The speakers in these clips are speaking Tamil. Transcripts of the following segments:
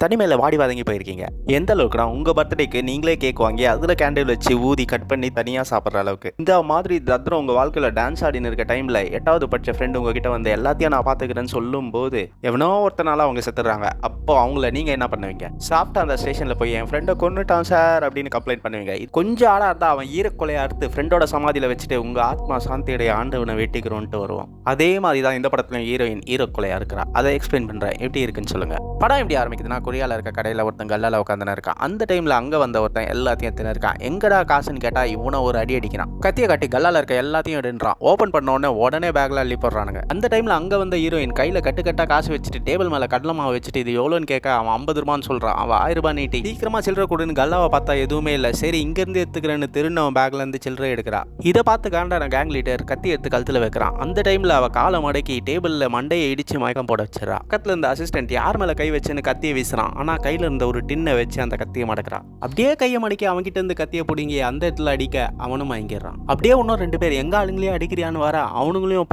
தனிமையில வாடி வதங்கி போயிருக்கீங்க. எந்த அளவுக்குனா, உங்க பர்த்டேக்கு நீங்களே கேக் வாங்கி, அதுல கேண்டில் வச்சு ஊதி கட் பண்ணி தனியா சாப்பிடுற அளவுக்கு. இந்த மாதிரி தத்ரம் உங்க வாழ்க்கையில டான்ஸ் ஆடின்னு இருக்க டைம்ல 8வது படிச்ச ஃப்ரெண்ட் உங்ககிட்ட வந்து எல்லாத்தையும் நான் பாத்துக்கிறேன்னு சொல்லும்போது, எவனோ ஒருத்தனால அவங்க செத்துடுறாங்க. அப்போ அவங்கள நீங்க என்ன பண்ணுவீங்க? சாப்பிட்டு அந்த ஸ்டேஷன்ல போய் என் ஃப்ரெண்டை கொன்னுட்டான் சார் அப்படின்னு கம்ப்ளைண்ட் பண்ணுவீங்க. கொஞ்சம் ஆளா இருந்தா அவன் ஈரக்கொலையை அறுத்து ஃப்ரெண்டோட சமாதியில வச்சுட்டு உங்க ஆத்மா சாந்தியுடைய ஆண்டவனை வேட்டிக்கிறோன்ட்டு வருவோம். அதே மாதிரி தான் இந்த படத்துலயும் ஹீரோயின் ஈரக்கொலையா இருக்கிறா. அதை எக்ஸ்பிளைன் பண்றேன், எப்படி இருக்குன்னு சொல்லுங்க. படம் எப்படி ஆரம்பிக்குதுன்னா, கொரியாவில் இருக்க கடையில் ஒருத்தன் கல்லால் உட்காந்துன்னு இருக்கான். அந்த டைமில் அங்கே வந்த ஒருத்தன் எல்லாத்தையும் எடுத்துன்னு இருக்கான். எங்கடா காசுன்னு கேட்டால் இவனை ஒரு அடி அடிக்கிறான். கத்தியை காட்டி கல்லால் இருக்க எல்லாத்தையும் எடுன்றான். ஓப்பன் பண்ண உடனே பேக்கில் அள்ளி போடுறானுங்க. அந்த டைமில் அங்கே வந்த ஹீரோயின் கையில் கட்டுக்கட்டா காசு வச்சுட்டு டேபிள் மேலே கடலை மாவு வச்சுட்டு இது எவ்வளோன்னு கேட்க அவன் 50 ரூபான்னு சொல்கிறான். அவன் 1000 ரூபாய் நீட்டி சீக்கிரமாக சில்லறை கொடுன்னு கல்லாவை பார்த்தா எதுவுமே இல்லை. சரி இங்கேருந்து எடுத்துக்கிறேன்னு திருநவன் அவன் பேக்ல இருந்து சில்லறை எடுக்கிறான். இதை பார்த்து காண்டான கேங் லீடர் கத்தி எடுத்து கழுத்தில் வைக்கிறான். அந்த டைமில் அவள் காலை மடக்கி டேபிளில் மண்டையை இடிச்சு மயக்கம் போட வச்சிடறான். பக்கத்தில் இருந்த அசிஸ்டன்ட் யார் மேலே கை வச்சுன்னு கத்தியை வீசுறான். ஆனால் கையில் இருந்த ஒரு டின்னை வச்சு அந்த கத்தியை மடக்கிறான். அப்படியே கையை மடக்கி அவன்கிட்ட இருந்து கத்தியை பிடிங்கி அந்த இடத்துல அடிக்க அவனும் மயங்கிடுறான். அப்படியே இன்னும் 2 பேர் எங்க ஆளுங்களையும் அடிக்கிறியான்னு வர அவனுங்களையும்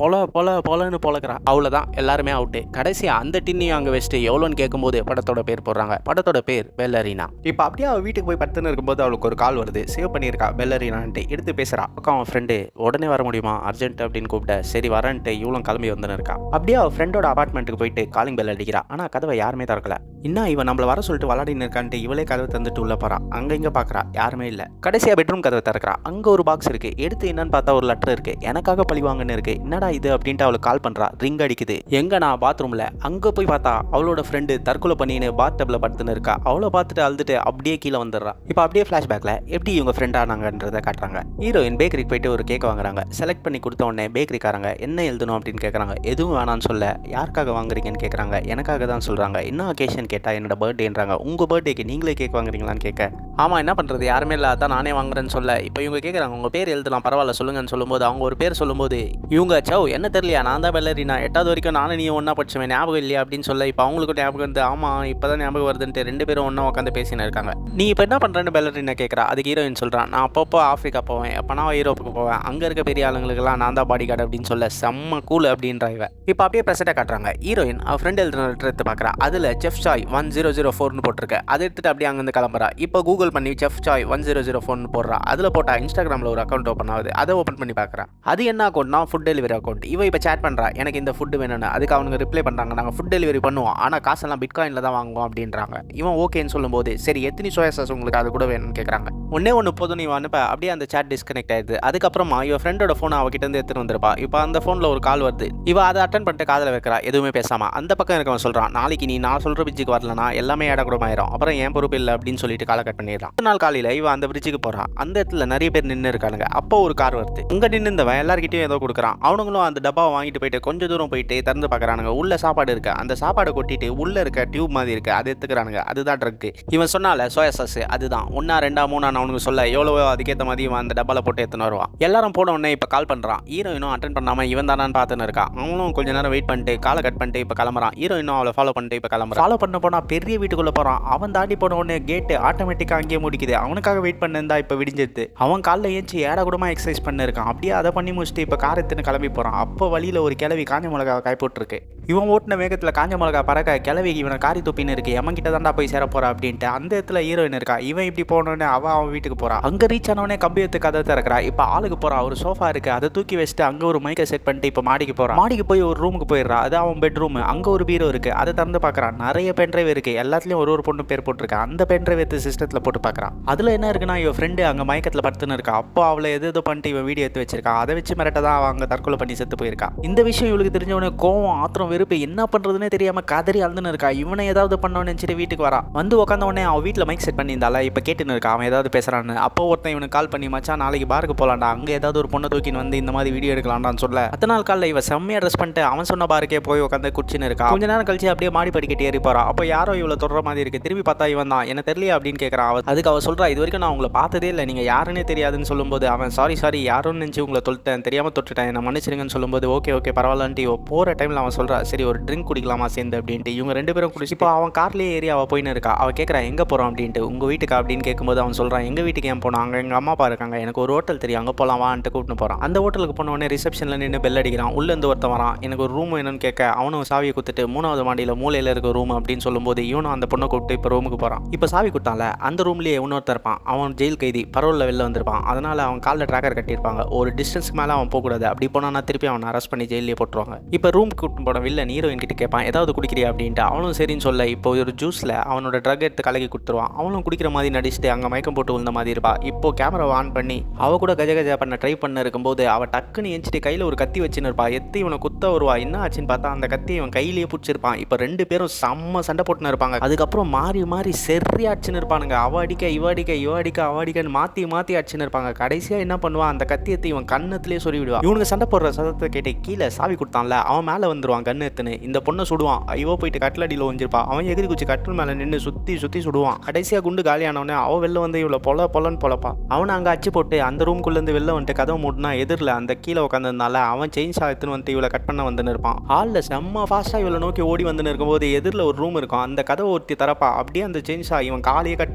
பொலன்னு பொழக்கிறான். அவ்வளவுதான், எல்லாருமே அவுட்டு. கடைசியா அந்த டின்னையும் அங்க வச்சுட்டு எவ்வளோன்னு கேட்கும்போது படத்தோட பேர் போடுறாங்க. படத்தோட பேர் பெல்லரினா. இப்போ அப்படியே அவள் வீட்டுக்கு போய் படுத்துன்னு இருக்கும்போது அவளுக்கு ஒரு கால் வருது. சேவ் பண்ணியிருக்கா பெல்லரினான்ட்டு. எடுத்து பேசுறா. அக்கா அவன் ஃப்ரெண்டு உடனே வர முடியுமா அர்ஜென்ட் அப்படின்னு கூப்பிட்ட. சரி வரன்ட்டு இவளும் கிளம்பி வந்துன்னு இருக்கா. அப்படியே அவள் ஃப்ரெண்டோட அபார்ட்மெண்ட்டுக்கு போயிட்டு காலிங் பெல் அடிக்கிறா. ஆனா கதவை யாருமே திறக்கல. இன்னும் இவன் நம்மள வர சொல்லிட்டு விளாடின்னு இருக்கான்ட்டு இவளே கதவை தந்துட்டு உள்ள போறா. அங்க இங்க பாக்குறா, யாருமே இல்ல. கடைசியா பெட்ரூம் கதவை திறக்கிறா. அங்க ஒரு பாக்ஸ் இருக்கு. எடுத்து என்னன்னு பார்த்தா ஒரு லெட்டர் இருக்கு. எனக்காக பழிவாங்கன்னு இருக்கு. என்னடா இது அப்படின்ட்டு அவளுக்கு கால் பண்றா. ரிங் அடிக்குது. எங்க நான் பாத்ரூம்ல. அங்க போய் பார்த்தா அவளோட ஃப்ரெண்டு தற்கொலை பண்ணின்னு பாத் டப்ல படுத்துன்னு இருக்கா. அவளை பார்த்துட்டு அழுதுட்டு அப்படியே கீழே வந்துடுறா. இப்போ அப்படியே ஃபிளாஷ்பேக்ல எப்படி இவங்க ஃப்ரெண்ட் ஆனாங்கன்றதை காட்டுறாங்க. ஹீரோயின் பேக்கரிக்கு போயிட்டு ஒரு கேக் வாங்குறாங்க. செலக்ட் பண்ணி கொடுத்த உடனே பேக்கரிக்காரங்க என்ன எழுதணும் அப்படின்னு கேட்கறாங்க. எதுவும் வேணான்னு சொல்ல. யாருக்காக வாங்குறீங்கன்னு கேட்கறாங்க. எனக்காக தான் சொல்றாங்க. என்ன அக்கேஷன் கேட்டா என்னோட பர்த்டேன்றாங்க. உங்க பர்த்டேக்கு நீங்களே கேக் வாங்குறீங்களான்னு கேட்க, ஆமா என்ன பண்றது யாருமே இல்லை அதான் நானே வாங்குறேன்னு சொல்ல. இப்போ இவங்க கேட்குறாங்க உங்க பேர் எழுதலாம் பரவாயில்ல சொல்லுங்கன்னு சொல்லும்போது அவங்க ஒரு பேர் சொல்லும்போது இவங்க சவ் என்ன தெரியலையா நான் தான் பெல்லரினா 8வது வரைக்கும் நானும் நீ ஒன்றா படிச்சுவேன் ஞாபகம் இல்லையா அப்படின்னு சொல்ல. இப்போ அவங்களுக்கு ஞாபகம் வந்து ஆமா இப்போதான் ஞாபகம் வருதுன்ட்டு 2 பேரும் ஒன்றா உட்காந்து பேசின்னு இருக்காங்க. நீ இப்போ என்ன பண்ணுறேன்னு பெல்லரினா கேட்குறா. அதுக்கு ஹீரோயின் சொல்கிறான் நான் அப்பப்போ ஆஃப்ரிக்கா போவேன் எப்போனா யூரோப்புக்கு போவேன் அங்கே இருக்க பெரிய ஆளுங்களுக்குலாம் நான் தான் பாடி கார்டு அப்படின்னு சொல்ல. செம்ம கூல் அப்படின்ற இவ. இப்போ அப்படியே ப்ரெசென்ட்டாக காட்டுறாங்க. ஹீரோயின் அவள் ஃப்ரெண்ட் எழுதுன லெட்டர் எடுத்து பார்க்குறா. அதில் செஃப் சாய் 1004ன்னு போட்டிருக்கு. அதை எடுத்துட்டு அப்படியே அங்கேருந்து கிளம்புறா. இப்போ கூகுள் பண்ணி செஃப் சாய் 1004ன்னு போடுறா. அதில் போட்டால் இன்ஸ்டாகிராமில் ஒரு அக்கௌண்ட் ஓப்பன் ஆகுது. அதை ஓப்பன் பண்ணி பார்க்குறா. அது என்ன அக்கௌண்ட்னா ஃபுட் டெலிவரி அக்கௌண்ட். இவ இப்போ சேட் பண்ணுறா எனக்கு இந்த ஃபுட்டு வேணும்னு. அதுக்கு அவங்க ரிப்ளை பண்ணுறாங்க நாங்கள் ஃபுட் டெலிவரி பண்ணுவோம் ஆனால் காசெல்லாம் பிட்காயினில் தான் வாங்குவோம் அப்படின்றாங்க. இவன் ஓகேன்னு சொல்லும்போது சரி எத்தனை சோயா சாஸ் உங்களுக்கு அது கூட வேணும்னு கேட்குறாங்க. ஒன்று போதும் நீ அனுப்ப. அப்படியே அந்த சேட் டிஸ்கனெக்ட் ஆயிடுது. அதுக்கப்புறமா இவ ஃப்ரெண்டோட ஃபோனை அவகிட்ட இருந்து எடுத்துட்டு வந்திருப்பா. இப்போ அந்த ஃபோனில் ஒரு கால் வருது. இவ அதை அட்டன் பண்ணிட்டு காதில் வைக்கிறா. எதுவுமே பேசாம அந்த பக்கம் இருக்கவன் சொல்கிறான் நாளைக்கு நீ நான் சொல்கிற பிரிட்ஜுக்கு வரலனா எல்லாமே ஏடக்கூடமாயிரும் அப்புறம் ஏன் பொறுப்பு இல்லை அப்படின்னு சொல்லிட்டு காலை கட் பண்ணிடுறான். அடுத்த நாள் காலையில் இவ அந்த பிரிட்ஜுக்கு போகிறான். அந்த இடத்துல நிறைய பேர் நின்று இருக்கானுங்க. அப்போ ஒரு கார் வருது. அங்கே நின்று இருந்தவன் எல்லார்கிட்டையும் ஏதோ கொடுக்குறான். அவனுங்களும் அந்த டப்பாவை வாங்கிட்டு போயிட்டு கொஞ்சம் தூரம் போயிட்டு திறந்து பார்க்குறானுங்க. உள்ள சாப்பாடு இருக்கு. அந்த சாப்பாடை கொட்டிட்டு உள்ள இருக்க டியூப் மாதிரி இருக்கு அதை எடுத்துக்கிறானுங்க. அதுதான் ட்ரக். இவன் சொன்னால சோயா சாஸ் அதுதான் 1 2 3 அவனுக்கு சொல்ல எவ்வளவோ அதுக்கேற்ற மாதிரி இவன் அந்த டப்பால போட்டு எடுத்துன்னு வருவான். எல்லாரும் போன உடனே இப்போ கால் பண்ணுறான். ஹீரோயினும் அட்டன் பண்ணாமல் இவன் தானான்னு பார்த்துன்னு இருக்கான். அவனும் கொஞ்ச நேரம் வெயிட் பண்ணிட்டு காலை கட் பண்ணிட்டு இப்போ கிளம்புறான். ஹீரோயினும் அவளை ஃபாலோ பண்ணிட்டு இப்போ கிளம்புறான். ஃபாலோ பண்ண போனால் பெரிய வீட்டுக்குள்ளே போகிறான். அவன் தாண்டி போன உடனே கேட்டு ஆட்டோமேட்டிக்காக அங்கேயே முடிக்குது. அவனுக்காக வெயிட் பண்ணிருந்தா இப்போ விடிஞ்சது. அவன் காலில் ஏஞ்சி ஏடா கூடமா எக்ஸசைஸ் பண்ணிருக்கான். அப்படியே அதை பண்ணி முடிச்சுட்டு இப்போ கார் எடுத்துன்னு கிளம்பி போகிறான். அப்போ வழியில் ஒரு கிளவி காஞ்ச மிளகா காய் போட்டுருக்கு. இவன் ஓட்டின வேகத்தில் காஞ்ச மிளகா பறக்க கிளவி இவனை காரி தொப்பின்னு இருக்கு. எவன் கிட்ட தாண்டா போய் சேர போறா அப்படின்ட்டு அந்த இடத்துல ஹீரோயின் இருக்கா. இவன் இப்படி போனோடனே அவன் வீட்டுக்கு போறான். அங்கே ரீச் ஆனவனே கம்பி எடுத்து கதை திறக்கிறா. இப்போ ஆளுக்கு போறா. ஒரு சோஃபா இருக்கு அதை தூக்கி வச்சுட்டு அங்கே ஒரு மைக்கை செட் பண்ணிட்டு இப்போ மாடிக்கு போறான். மாடிக்கு போய் ஒரு ரூமுக்கு போயிடுறா. அது அவன் பெட்ரூம். அங்கே ஒரு பீரோ இருக்கு. அதை திறந்து பார்க்கறான். நிறைய பென்ட்ரைவ் இருக்கு. எல்லாத்துலயும் ஒரு பொண்ணு பேர் போட்டிருக்கா. அந்த பென்ட்ரைவ் எடுத்து சிஸ்டத்தில் போட்டு பார்க்கறான். அதுல என்ன இருக்குன்னா இவன் ஃப்ரெண்டு அங்கே மயக்கத்தில் படுத்துன்னு இருக்கா. அப்போ அவளை எது பண்ணிட்டு இவன் வீடியோ எடுத்து வச்சிருக்கா. அதை வச்சு மிரட்ட தான் அவன் அங்கே தற்கொலை பண்ணி செத்து போயிருக்கா. இந்த விஷயம் இவளுக்கு தெரிஞ்சவனே கோவம் ஆத்திரம் வெறுப்பு என்ன பண்றதுன்னே தெரியாம கதறி அழுதுன்னு இருக்கா. இவனை ஏதாவது பண்ணணும்னு நினைச்சிட்டு வீட்டுக்கு வரா. வந்து உட்காந்த உடனே அவன் வீட்டில் மைக் செட் பண்ணியிருந்தால இப்போ கேட்டுன்னு இருக்கா. அவன் ஏதாவது பேசுறான்னு. அப்போ ஒருத்தன் இவனுக்கு கால் பண்ணி மச்சான் நாளைக்கு பாருக்கு போலாம்டா அங்கே ஏதாவது ஒரு பொண்ணை தூக்கின்னு வந்து இந்த மாதிரி வீடியோ எடுக்கலாம்டான்னு சொல்ல. அத்தனை நாள் காலையில் இவ செம்மையா ட்ரெஸ் பண்ணிட்டு அவன் சொன்ன பாருக்கே போய் உட்காந்து குடிச்சுன்னு இருக்கா. கொஞ்ச நேரம் கழிச்சு அப்படியே மாடி படிக்கட்டு ஏறி போறா. அப்போ யாரோ இவ்வளோ தொடர மாதிரி இருக்கு. திரும்பி பார்த்தா இவன் தான். என்ன தெரியல அப்படின்னு கேட்கறான். அதுக்கு அவ சொல்றா இது வரைக்கும் நான் உங்களை பார்த்ததே இல்லை நீங்க யாருன்னே தெரியாதுன்னு சொல்லும்போது அவன் சாரி யாரும் நினைச்சு உங்களை தொட்டுட்டேன் தெரியாம தொட்டுட்டேன் என்ன மன்னிச்சிருங்கன்னு சொல்லும்போது ஓகே பரவாயில்லன்ட்டு போற டைம்ல அவன் சொல்றா சரி ஒரு ட்ரிங்க் குடிக்கலாமா சேர்ந்து அப்படின்ட்டு. இவங்க 2 பேரும் குடிச்சு இப்போ அவன் கார்லேயே ஏறி அவள் போயின்னு இருக்கா. அவள் கேட்குறா எங்கே போகிறோம் அப்படின்ட்டு. உங்கள் வீட்டுக்கா அப்படின்னு கேட்கும்போது அவன் சொல்கிறான் எங்கள் வீட்டுக்கு ஏன் போனோம் அங்கே எங்கள் அம்மா அப்பா இருக்காங்க எனக்கு ஒரு ஹோட்டல் தெரியும் அங்கே போகலாம் வான்ட்டு கூப்பிட்டு போகிறான். அந்த ஹோட்டலுக்கு போன உடனே ரிசப்ஷனில் நின்று பெல் அடிக்கிறான். உள்ளேருந்து ஒருத்தன் வரான். எனக்கு ஒரு ரூம் வேணும்னு கேட்க அவனும் சாவியை குத்துட்டு 3வது மாடியில் மூலையில் இருக்க ரூம் அப்படின்னு சொல்லும்போது இருக்கும்போது இவனும் அந்த பொண்ணை கூப்பிட்டு இப்போ ரூமுக்கு போகிறான். இப்போ சாவி கொடுத்தால அந்த ரூம்லேயே இன்னொருத்தர் இருப்பான். அவன் ஜெயில் கைதி பரோலில் வெளில வந்திருப்பான். அதனால் அவன் காலில் ட்ராக்கர் கட்டியிருப்பாங்க. ஒரு டிஸ்டன்ஸ்க்கு மேலே அவன் போகக்கூடாது. அப்படி போனான்னா திருப்பி அவனை அரெஸ்ட் பண்ணி ஜெயிலே போட்டுருவாங்க. இப்போ ரூமுக்கு கூப்பிட்டு போன வில்லன் ஹீரோயின் கிட்ட கேட்பான், ஏதாவது குடிக்கிறியா அப்படின்ட்டு. அவனும் சரின்னு சொல்ல இப்போ ஒரு ஜூஸில் அவனோட ட்ரக் எடுத்து கலக்கி கொடுத்துருவான். அவனும் குடிக்கிற மாதிரி நடிச்சுட்டு அங்கே மயக்கம் போட்டு விழுந்த மாதிரி இருப்பா. இப்போ கேமரா ஆன் பண்ணி அவ கூட கஜ கஜா பண்ண ட்ரை பண்ண இருக்கும்போது அவள் டக்குன்னு எஞ்சிட்டு கையில் ஒரு கத்தி வச்சுன்னு இருப்பா. எத்தி இவனை குத்த வருவா. என்ன ஆச்சுன்னு பார்த்தா அந்த கத்தி இவன் கையிலேயே பிடிச்சிருப்பான். இப்போ 2 பேரும் செம்ம சண்டை போட்டுன்னு இருப்பாங்க. அதுக்கப்புறம் மாறி மாறி செறியா அடிச்சுன்னு இருப்பானுங்க. அவ அடிக்க இவ அடிக்க இவ அடிக்க அவ அடிக்கன்னு மாற்றி மாற்றி அடிச்சுன்னு இருப்பாங்க. கடைசியாக என்ன பண்ணுவான், அந்த கத்தியத்தை இவன் கண்ணத்துலேயே சொல்லி விடுவான். இவனுக்கு சண்டை போடுற சதத்தை கேட்டு கீழே சாவி கொடுத்தான்ல அவன் மேலே வந்துடுவான் கண்ணு எடுத்துன்னு. இந்த பொண்ணை சுடுவான். இவ போயிட்டு கட்டிலடியில் ஒஞ்சிருப்பா. அவன் எகிரி குச்சி கட்டில் மேலே நின்று சுற்றி சுற்றி சுடுவான். கடைசியாக குண்டு காலியானவனே அவன் வெளில வந்து இவ்வளோ பொலன்னு பொழப்பா. அவனை அங்கே அச்சு போட்டு அந்த ரூம்குள்ளேருந்து வெளில வந்துட்டு கதவை மூடினா எதிரில் அந்த கீழே உட்காந்துருந்தால அவன் செயின் ஷா எடுத்துன்னு வந்து இவளை கட் பண்ண வந்துன்னு இருப்பான். ஹாலில் செம்ம ஃபாஸ்ட்டாக இவளை நோக்கி ஓடி வந்துன்னு இருக்கும்போது எதிரில் ஒரு ரூம் இருக்கும். அந்த கதவை ஒருத்தி தரப்பா. அப்படியே அந்த செயின் ஷா இவன் காலையே கட்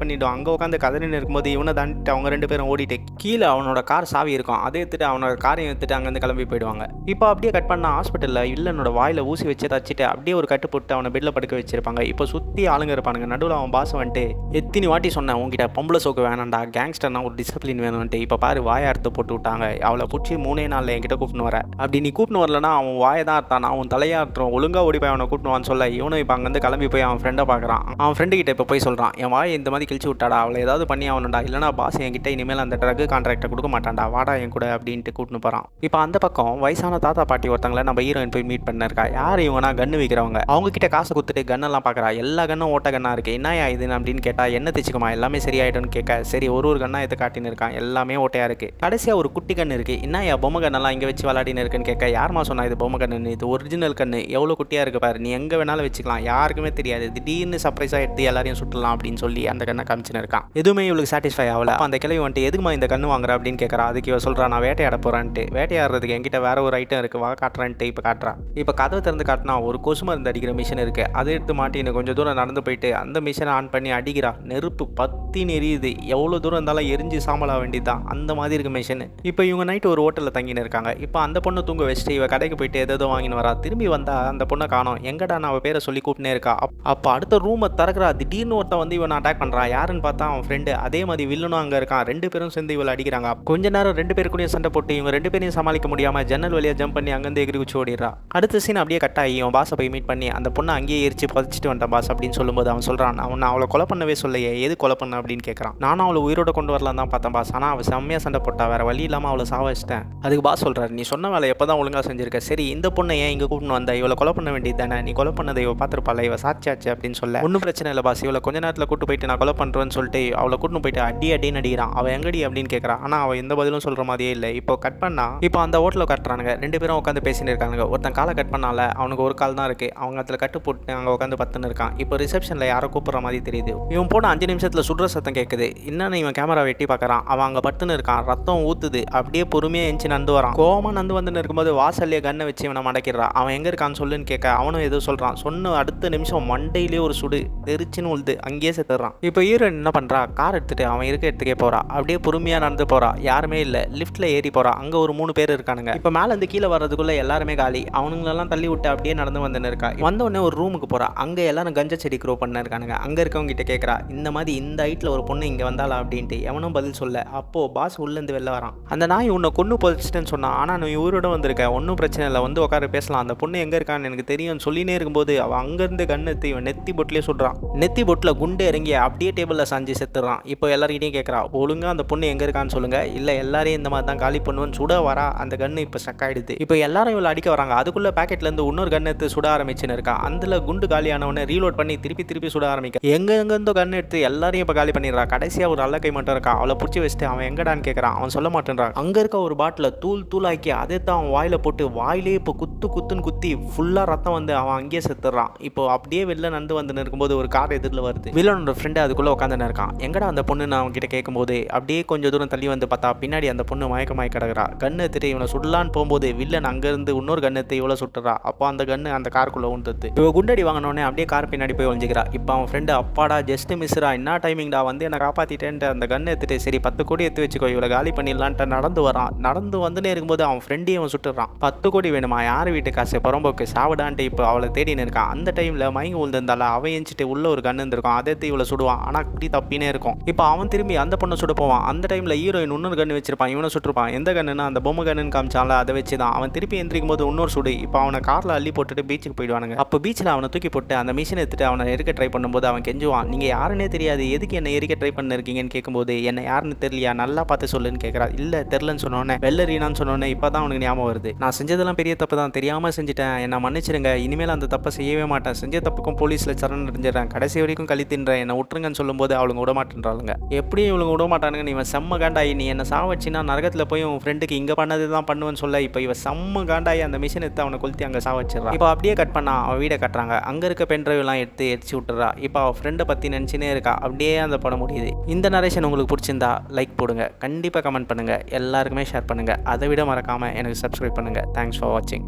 பண்ணிவிடுவான். அங்கே உட்காந்து கதறின்னு இருக்கும்போது இவனை தாண்டிட்டு அவங்க 2 பேரும் ஓடிட்டு கீழே அவனோட கார் சாவி இருக்கும். அதை எடுத்துட்டு அவனோட காரையும் எடுத்துட்டு அங்கேருந்து கிளம்பி போயிடுவாங்க. இப்போ அப்படியே கட் பண்ண ஹாஸ்பிட்டலில் வில்லனோட வாயில் ஊசி வச்சு தச்சிட்டு அப்படியே ஒரு கட்டு போட்டு அவனை பெட்டில் படுக்க வச்சிருப்பாங்க. இப்போ சுற்றி ஆளுங்க இருப்பானுங்க. நடுவில் அவன் பாஸ் வந்துட்டு எத்தனை வாட்டி சொன்னேன் உங்ககிட்ட பொம்பளை சோக்கு வேணாண்டா, கேங்ஸ்டர்னா ஒரு டிசிப்ளின் வேணும்ன்ட்டு. இப்போ பாரு வாயை அறுத்து போட்டு விட்டாங்க. அவளை பிடிச்சி 3 நாளில் என்கிட்ட கூப்பிட்டு வர. அப்படி நீ கூப்பிட்டு வரலன்னா அவன் வாயை தான் அறுத்தான், அவன் தலையா அறுத்துரும், ஒழுங்காக ஓடி போய் அவனை கூப்பிட்டுவான்னு சொல்ல இவனும் இப்போ அங்கேருந்து கிளம்பி போய் அவன் ஃப்ரெண்டை பார்க்குறான். அவன் ஃப்ரெண்டு கிட்ட இப்போ போய் சொல்கிறான், என் வாயை இந்த மாதிரி கிழிச்சு விட்டாடா, அவளை ஏதாவது பண்ணி அவனுடா, இல்லைனா பாஸ் என்கிட்ட இனிமேல் அந்த ட்ரக் கான்ட்ராக்டை கொடுக்க மாட்டான்டா, வாடா என் கூட அப்படின்ட்டு கூப்பிட்டு போகிறான். இப்போ அந்த பக்கம் வயசான தாத்தா பாட்டி ஒருத்தங்களை நம்ம ஹீரோயின் போய் மீட் பண்ணிருக்கா. யார் இவனா கன்று விற்கிறவங்க. அவங்க கிட்ட காசை கொடுத்துட்டு கன்னெல்லாம் பார்க்குறா. எல்லா கன்னும் ஓட்ட கண்ணா இருக்கு. என்னையா இதுன்னு அப்படின்னு கேட்டால் என்ன தைச்சிக்குமா எல்லாமே சரியாயிடும்னு கேட்க சரி ஒரு கண்ணா எடுத்து காட்டின்னு இருக்கான். எல்லாமே ஓட்டையா இருக்கு. கடைசியாக ஒரு குட்டி கண்ணு இருக்கு. என்னையா பொம்மை கண்ணெல்லாம் இங்கே வச்சு விளையாடின்னு இருக்குன்னு கேட்க யாருமா சொன்னா இது பொம்மை கண்ணு, இது ஒரிஜினல் கண்ணு, எவ்வளோ குட்டியாக இருக்கு பாரு, நீ எங்கே வேணாலும் வச்சுக்கலாம், யாருக்குமே தெரியாது, திடீர்னு சர்ப்ரைஸாக எடுத்து எல்லாரையும் சுட்டலாம் அப்படின்னு சொல்லி அந்த கண்ணை காமிச்சுன்னு இருக்கான். எதுவுமே இவளுக்கு சாட்டிஸ்ஃபை ஆகல. அந்த கிளவி வந்துட்டு எதுக்குமா இந்த கண்ணு வாங்குற அப்படின்னு கேட்குறா. அதுக்கு இவ சொல்கிறா நான் வேட்டையாட போகிறான்ட்டு. வேட்டையாடுறதுக்கு என்கிட்ட வேற ஒரு ஐட்டம் இருக்குது, வா காட்டுறான்ட்டு இப்போ காட்டுறா. இப்போ கதவை திறந்து காட்டினா ஒரு கொசு மருந்து அடிக்கிற மிஷின் இருக்குது. அதை எடுத்து மாட்டின்னு கொஞ்சம் தூரம் நடந்து போயிட்டு அந்த மிஷினை ஆன் பண்ணி அடிக்கிறா. நெருப்பு பத்தின்னு எரியுது. எவ்வளோ தூரம் இருந்தாலும் எரிஞ்சு சாம்பலா வேண்டியதுதான் அந்த மாதிரி இருக்கு மிஷின். இப்போ இவங்க நைட்டு ஒரு ஹோட்டலில் தங்கின்னு இருக்காங்க. இப்போ அந்த பொண்ணு தூங்க வச்சுட்டு இவ கடைக்கு போயிட்டு ஏதோ வாங்கின்னு வரா. திரும்பி வந்தா அந்த பொண்ணை காணோம். எங்கடா நான் அவள் பேரை சொல்லி கூப்பிட்டே இருக்கா. அப்போ அடுத்த ரூமை திறக்கிறா. திடீர்னு ஒருத்தன் வந்து இவனை அட்டாக் பண்ணுறான். யாருன்னு பார்த்தா அவன் ஃப்ரெண்டு. அதே மாதிரி வில்லனும் அங்கே இருக்கான். 2 பேரும் சேர்ந்து இவளை அடிக்கிறாங்க. கொஞ்ச நேரம் 2 பேருக்குள்ளேயும் சண்டை போட்டு இவங்க 2 பேரையும் சமாளிக்க முடியாமல் ஜன்னல் வழியாக ஜம்ப் பண்ணி அங்கேருந்து எகிரி குச்சி ஓடிடுறா. அடுத்த சீன் அப்படியே கட்டாயி இவன் பாஸை போய் மீட் பண்ணி அந்த பொண்ணை அங்கேயே எரிச்சு பதிச்சிட்டு வந்துட்டான் பாஸ் அப்படின்னு சொல்லும்போது அவன் சொல்கிறான், அவன் அவளை கொலை பண்ணவே சொல்லையே, எது கொலை பண்ண அப்படின்னு கேட்குறான். நானும் அவளை உயிரோட கொண்டு வரலாம் தான் பார்த்தேன் பாஸ், ஆனால் அவள் செம்மையாக சண்டை போட்டா, வேற வழி இல்லாமல் அவளை சாவச்சிட்டேன். அதுக்கு பாஸ் சொல்கிறார், நீ சொன்ன வேலை எப்போ தான் ஒழுங்காக செஞ்சிருக்க, சரி இந்த பொண்ணை ஏன் இங்கே கூப்பிட்டு வந்த, இவளை கொலை பண்ண வேண்டியது தானே, நீ கொலை பண்ணதை இவ பார்த்துருப்பாள், இவ சாட்சியாச்சு அப்படின்னு சொல்ல ஒன்றும் பிரச்சனை இல்லை பாஸ், இவளை கொஞ்ச நேரத்தில் கூட்டு போயிட்டு நான் கொலை பண்ணுறேன்னு சொல்லிட்டு அவளை கூட்டு போயிட்டு அடின்னு அடிக்கிறான். அவள் எங்கடி அப்படின்னு கேட்குறான். ஆனால் அவள் எந்த பதிலும் சொல்கிற மாதிரியே இல்லை. இப்போ கட் பண்ணா இப்போ அந்த ஹோட்டலில் கட்டுறானுங்க. 2 பேரும் உட்காந்து பேசின்னு இருக்காங்க. ஒருத்தன் காலை கட் பண்ணால அவனுக்கு ஒரு கால் தான் இருக்குது. அவங்க அதில் கட்டு போட்டு அங்கே உட்காந்து பத்துன்னு இருக்கான். இப்போ ரிசப்ஷனில் யாரோ கூப்பிட்ற மாதிரி தெரியுது. இவன் போன 5 நிமிஷத்தில் சுடுற சத்தம் கேட்குது. என்னன்னு இவன் கேமரா வெட்டி பார்க்குறான். அவன் அங்கே பத்துன்னு இருக்கான். ரத்தம் ஊற்றுது. அப்படியே பொறுமையாக எஞ்சி நந்து வரான். கோவமாக நந்து வந்துன்னு இருக்கும்போது வாசல்லையே கண்ணை வச்சு இவனை மடக்கிறான். அவன் எங்கே இருக்கான்னு சொல்லுன்னு கேட்க அவனும் எதுவும் சொல்கிறான். சொன்ன அடுத்த நிமிஷம் மண்டையிலே ஒரு சுடு தெரிச்சுன்னு உழுது அங்கேயே செத்துறான். இப்போ ஹீரோயின் என்ன பண்ணுறா, கார் எடுத்துட்டு அவன் இருக்க இடத்துக்கே போகிறா. அப்படியே பொறுமையாக நடந்து போகிறா. யாருமே இல்லை. லிஃப்ட்டில் ஏறி போகிறா. அங்கே ஒரு 3 பேர் இருக்கானுங்க. இப்போ மேலேருந்து கீழே வர்றதுக்குள்ளே எல்லாருமே காலி. அவனுங்களெல்லாம் தள்ளி விட்டு அப்படியே நடந்து வந்துன்னு இருக்கா. வந்தோடனே ஒரு ரூமுக்கு போகிறா. அங்கே எல்லாரும் கஞ்ச செடி க்ரோ பண்ண இருக்கானுங்க. அங்கே இருக்கவங்க கிட்ட கேட்குறா, இந்த மாதிரி இந்த ஹைட்டில் ஒரு பொண்ணு இங்கே வந்தாளா அப்படின்ட்டு. எவனும் பதில் சொல்ல. அப்போது பாஸ் உள்ளேருந்து வெளில வரான். அந்த நாய் உன்னை கொன்று பொதிச்சிட்டேன்னு சொன்னான், ஆனால் நீ ஊரோட வந்திருக்க, ஒன்றும் பிரச்சனை இல்லை, வந்து உட்கார பேசலாம், அந்த பொண்ணு எங்கே இருக்கான்னு எனக்கு தெரியும்னு சொல்லினே இருக்கும்போது அவன் அங்கேருந்து கண்ணெத்தி இவன் நெத்தி பொட்டிலே சொல்கிறான். நெத்தி பொட்டில் குண்டு இறங்கி அப்படியே டேபிளில் சாஞ்சி செத்துறான். இப்போ எல்லாருக்கிட்டையும் கேட்குறா, ஒழுங்காக அந்த பொண்ணு எங்கே இருக்கான்னு சொல்லுங்கள், இல்லை எல்லாரையும் இந்த மாதிரி தான் காலி பண்ணுவேன்னு சுட வரா. அந்த கன்று இப்போ ஸ்டக் ஆகிடுது. இப்போ எல்லாரும் இவ்வளோ அடிக்க வராங்க. அதுக்குள்ளே பேக்கெட்லேருந்து இன்னொரு கன் எடுத்து சுட ஆரம்பிச்சுன்னு இருக்கா. அதில் குண்டு காலியானவனே ரீலோட் பண்ணி திருப்பி சுட ஆரம்பிக்க எங்கெங்கிருந்தோ கன் எடுத்து எல்லாரையும் இப்போ காலி பண்ணிடுறா. கடைசியாக ஒரு அல்லக்கை மட்டும் இருக்கா. அவளை பிடிச்சி வச்சுட்டு அவன் எங்கடான்னு கேட்குறான். அவன் சொல்ல மாட்டேன்றான். அங்கே இருக்க ஒரு பாட்டில் தூளாக்கி அதை தான் அவன் வாயில் போட்டு வாயிலே இப்போ குத்துன்னு குத்தி ஃபுல்லாக ரத்தம் வந்து அவன் அங்கேயே செத்துறான். இப்போ அப்படியே வெளில நடந்து வந்துன்னு இருக்கும்போது ஒரு கார் எதிரில் வருது. வில்லனோட ஃப்ரெண்டு அதுக்குள்ளே உட்காந்துன்னு இருக்கான். எங்கடா அந்த பொண்ணு நான் அவன்கிட்ட கேட்கும்போது அப்படியே கொஞ்சம் தூரம் தூரம் தள்ளி வந்து பார்த்தா பின்னாடி அந்த பொண்ணு மயக்கமாய் கிடக்குறா. கன்னு எடுத்துட்டு இவனை சுடலான்னு போகும்போது வில்லன் அங்கேருந்து இன்னொரு கன்னு எடுத்து இவ்வளோ சுட்டுறா. அப்போ அந்த கன்னு அந்த காருக்குள்ளே உண்டுது. இவ குண்டடி வாங்கினோடனே அப்படியே கார் பின்னாடி போய் ஒழிஞ்சிக்கிறா. இப்போ அவன் ஃப்ரெண்டு அப்பாடா ஜஸ்ட் மிஸ்ரா, என்ன டைமிங்டா வந்து என்னை காப்பாற்றிட்டேன்ட்டு அந்த கன்னு எடுத்துட்டு சரி 10 கோடி எடுத்து வச்சுக்கோ இவளை காலி பண்ணிடலான்ட்டு நடந்து வரான். நடந்து வந்துனே இருக்கும்போது அவன் ஃப்ரெண்டையும் அவன் சுட்டுறான். 10 கோடி வேணுமா, யார் வீட்டு காசு புறம்போக்கு சாவிடான்ட்டு இப்போ அவளை தேடின்னு இருக்கான். அந்த டைமில் மயங்கி விழுந்திருந்தால அவன் எஞ்சிட்டு உள்ள ஒரு கன்னு இருந்திருக்கும். அதை எடுத்து இவளை சுடுவான். ஆனால் குடி தப்பினே இருக்கும். இப்போ அவன் திரும்பி அந்த பொண்ணை சுட போவான். அந்த டைமில் ஹீரோயின் இன்னொரு கன்று வச்சிருப்பான். இவனை சுட்டுருப்பான். எந்த கண்ணுன்னா அந்த பொம்மை கண்ணுன்னு காமிச்சால அதை வச்சு தான் அவன் திருப்பி எந்திரிக்கும் போது இன்னொரு சுடு. இப்போ அவனை காரில் அள்ளி போட்டுட்டு பீச்சுக்கு போயிடுவானுங்க. அப்போ பீச்சில் அவனை தூக்கி போட்டு அந்த மிஷினை எடுத்துட்டு அவனை எரிக்க ட்ரை பண்ணும்போது அவன் கெஞ்சுவான், நீங்கள் யாருன்னே தெரியாது, எதுக்கு என்னை எரிக்க ட்ரை பண்ணிருக்கீங்கன்னு கேட்கும்போது என்ன யாருன்னு தெரியலையா, நல்லா பார்த்து சொல்லுன்னு கேட்குறா. இல்லை தெரிலன்னு சொன்னோன்னே வெள்ளரினான்னு சொன்னோன்னே இப்போ தான் அவனுக்கு ஞாபகம் வருது, நான் செஞ்சதெல்லாம் பெரிய தப்பு தான், தெரியாமல் செஞ்சுட்டேன், என்னை மன்னிச்சிருங்க, இனிமேல் அந்த தப்பை செய்யவே மாட்டேன், செஞ்ச தப்புக்கும் போலீஸில் சரண் அடைஞ்சிடறேன், கடைசி வரைக்கும் கழி தின்றேன், என்னை விட்டுருங்கன்னு சொல்லும்போது அவளுங்க விடமாட்டேன்றாளுங்க. எப்படியும் இவளுங்க விடமாட்டானுங்க. இவன் செம்ம காண்டாயி, நீ என்ன சாவச்சின்னா நரகத்தில் போய் உன் ஃப்ரெண்டுக்கு இங்கே பண்ணது தான் பண்ணுவேன்னு சொல்ல இப்போ இவன் செம்ம காண்டாயி அந்த மிஷின் எடுத்து அவனை கொளுத்தி அங்கே சாவச்சிடறான். இப்போ அப்படியே கட் பண்ணா அவன் வீடை கட்டுறாங்க. அங்கே இருக்க பென்ட்ரைவ்லாம் எடுத்து எரிச்சு விட்டுறா. இப்போ அவள் ஃப்ரெண்டை பற்றி நினச்சினே இருக்கா. அப்படியே அந்த படம் முடியுது. இந்த நரேஷன் உங்களுக்கு பிடிச்சிருந்தா லைக் போடுங்க, கண்டிப்பாக கமெண்ட் பண்ணுங்கள், எல்லாருக்குமே ஷேர் பண்ணுங்கள், அதை விட மறக்காமல் எனக்கு சப்ஸ்கிரைப் பண்ணுங்கள். தேங்க்ஸ் ஃபார் வாட்சிங்.